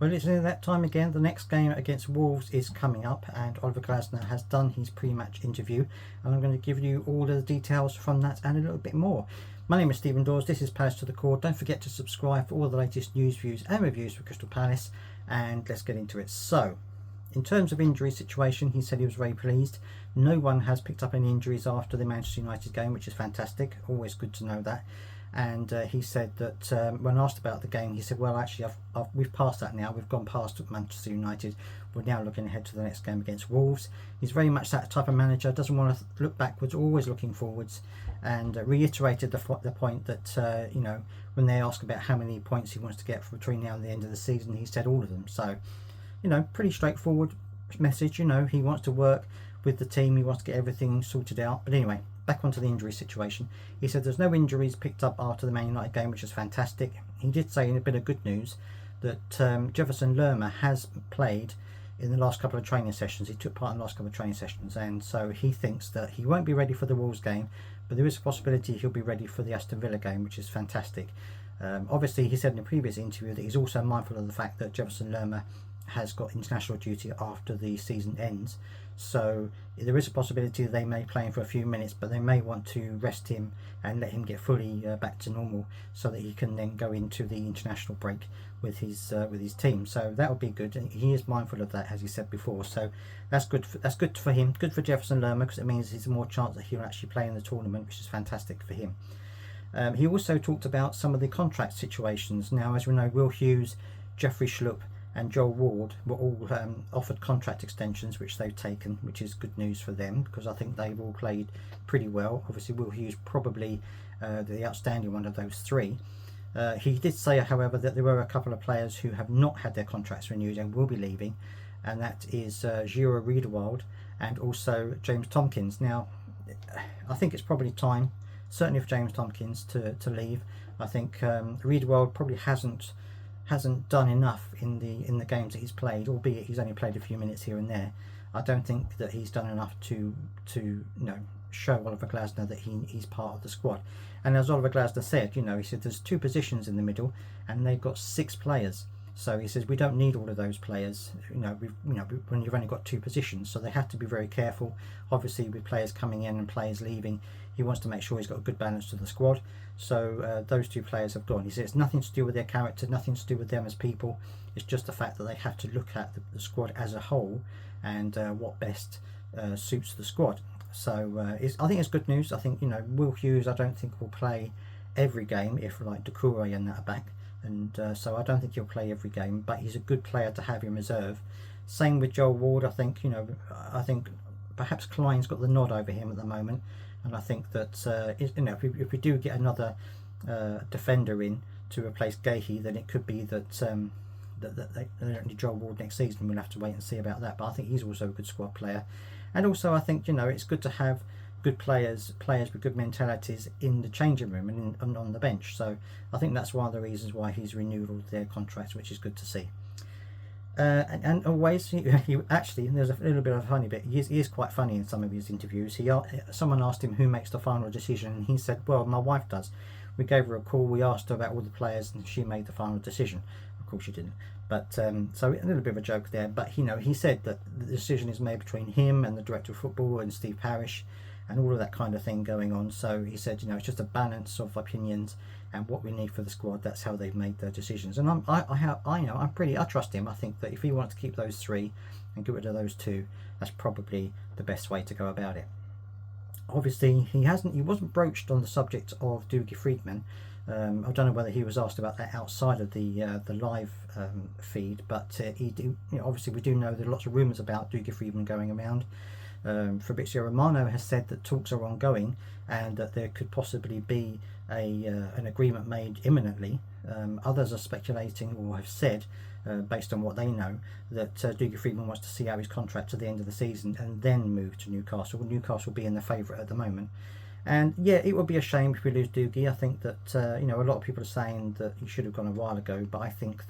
Well, it's that time again. The next game against Wolves is coming up, and Oliver Glasner has done his pre-match interview, and I'm going to give you all the details from that and a little bit more. My name is Stephen Dawes. This is Palace to the Core. Don't forget to subscribe for all the latest news, views and reviews for Crystal Palace, and let's get into it. So, in terms of injury situation, he said he was very pleased. No one has picked up any injuries after the Manchester United game, which is fantastic. Always good to know that. And he said that when asked about the game, he said, well, actually, we've passed that now. We've gone past Manchester United. We're now looking ahead to the next game against Wolves. He's very much that type of manager, doesn't want to look backwards, always looking forwards, and reiterated the point that, you know, when they ask about how many points he wants to get between now and the end of the season, he said all of them. So, you know, pretty straightforward message. You know, he wants to work with the team, he wants to get everything sorted out. But anyway, back onto the injury situation. He said there's no injuries picked up after the Man United game, which is fantastic. He did say, in a bit of good news, that Jefferson Lerma has played in the last couple of training sessions. He took part in the last couple of training sessions, and so he thinks that he won't be ready for the Wolves game, but there is a possibility he'll be ready for the Aston Villa game, which is fantastic. Obviously, he said in a previous interview that he's also mindful of the fact that Jefferson Lerma has got international duty after the season ends, so there is a possibility they may play him for a few minutes, but they may want to rest him and let him get fully back to normal, so that he can then go into the international break with his team. So that would be good, and he is mindful of that, as he said before. So that's good for him, good for Jefferson Lerma, because it means there's more chance that he'll actually play in the tournament, which is fantastic for him. He also talked about some of the contract situations. Now, as we know, Will Hughes, Jeffrey Schlupp and Joel Ward were all offered contract extensions, which they've taken, which is good news for them, because I think they've all played pretty well. Obviously, Will Hughes probably the outstanding one of those three. He did say, however, that there were a couple of players who have not had their contracts renewed and will be leaving, and that is Giro Riedewald and also James Tomkins. Now, I think it's probably time, certainly for James Tomkins to leave. I think Riedewald probably hasn't done enough in the games that he's played, albeit he's only played a few minutes here and there. I don't think that he's done enough to you know, show Oliver Glasner that he's part of the squad. And as Oliver Glasner said, you know, he said there's two positions in the middle and they've got 6 players. So he says we don't need all of those players, you know, when you've only got 2 positions. So they have to be very careful. Obviously, with players coming in and players leaving, he wants to make sure he's got a good balance to the squad. So those 2 players have gone. He says it's nothing to do with their character, nothing to do with them as people. It's just the fact that they have to look at the squad as a whole and what best suits the squad. So I think it's good news. I think, you know, Will Hughes, I don't think will play every game if like Doucouré and that are back. And so I don't think he'll play every game, but he's a good player to have in reserve. Same with Joel Ward. I think, you know, I think perhaps Klein's got the nod over him at the moment, and I think that you know, if we do get another defender in to replace Gahey, then it could be that that they don't need Joel Ward next season. We'll have to wait and see about that. But I think he's also a good squad player, and also I think, you know, it's good to have good players with good mentalities in the changing room and on the bench. So I think that's one of the reasons why he's renewed all their contracts, which is good to see. And always, he actually, there's a little bit of a funny bit. He is quite funny in some of his interviews. Someone asked him who makes the final decision, and he said, well, my wife does. We gave her a call, we asked her about all the players, and she made the final decision. Of course she didn't, but so a little bit of a joke there. But, you know, he said that the decision is made between him and the director of football and Steve Parish, and all of that kind of thing going on. So he said, you know, it's just a balance of opinions and what we need for the squad. That's how they've made their decisions, and I trust him. I think that if he wants to keep those 3 and get rid of those 2, that's probably the best way to go about it. Obviously, he wasn't broached on the subject of Dougie Freedman. I don't know whether he was asked about that outside of the live feed, but you know, obviously we do know there are lots of rumours about Dougie Freedman going around. Fabrizio Romano has said that talks are ongoing and that there could possibly be an agreement made imminently. Others are speculating or have said, based on what they know, that Dougie Freedman wants to see out his contract to the end of the season and then move to Newcastle. Newcastle being the favourite at the moment. And yeah, it would be a shame if we lose Dougie. I think that you know, a lot of people are saying that he should have gone a while ago, but I think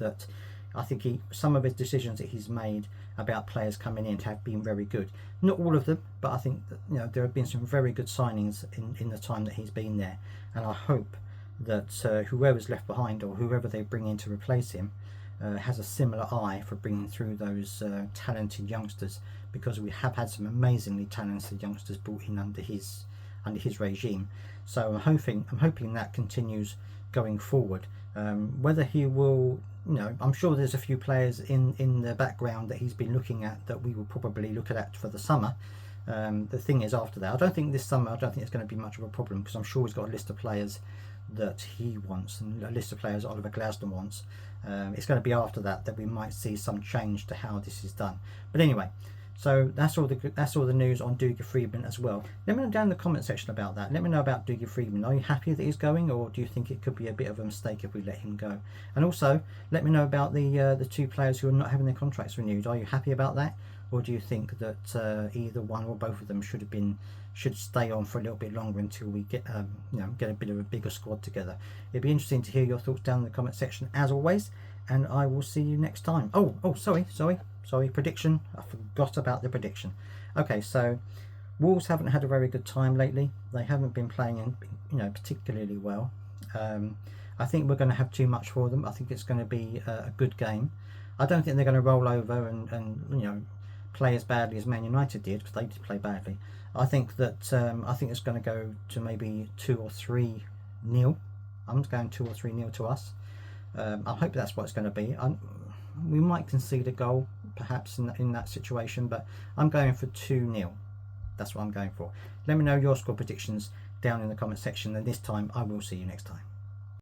some of his decisions that he's made about players coming in have been very good. Not all of them, but I think that, you know, there have been some very good signings in the time that he's been there, and I hope that whoever's left behind or whoever they bring in to replace him has a similar eye for bringing through those talented youngsters, because we have had some amazingly talented youngsters brought in under his regime. So I'm hoping that continues going forward. Whether he will, I'm sure there's a few players in the background that he's been looking at that we will probably look at for the summer. The thing is, after that, I don't think this summer, it's going to be much of a problem, because I'm sure he's got a list of players that he wants and a list of players that Oliver Glasner wants. It's going to be after that we might see some change to how this is done. But anyway, so that's all the news on Dougie Freedman as well. Let me know down in the comment section about that. Let me know about Dougie Freedman. Are you happy that he's going, or do you think it could be a bit of a mistake if we let him go? And also, let me know about the two players who are not having their contracts renewed. Are you happy about that, or do you think that either one or both of them should stay on for a little bit longer until we get get a bit of a bigger squad together? It'd be interesting to hear your thoughts down in the comment section as always, and I will see you next time. Oh, sorry, prediction. I forgot about the prediction. Okay, so Wolves haven't had a very good time lately. They haven't been playing particularly well. I think we're going to have too much for them. I think it's going to be a good game. I don't think they're going to roll over and play as badly as Man United did, because they did play badly. I think that it's going to go to maybe 2 or 3 nil. I'm going 2 or 3 nil to us. I hope that's what it's going to be. We might concede a goal perhaps in that situation, but I'm going for 2-0. That's what I'm going for. Let me know your score predictions down in the comment section, and this time I will see you next time.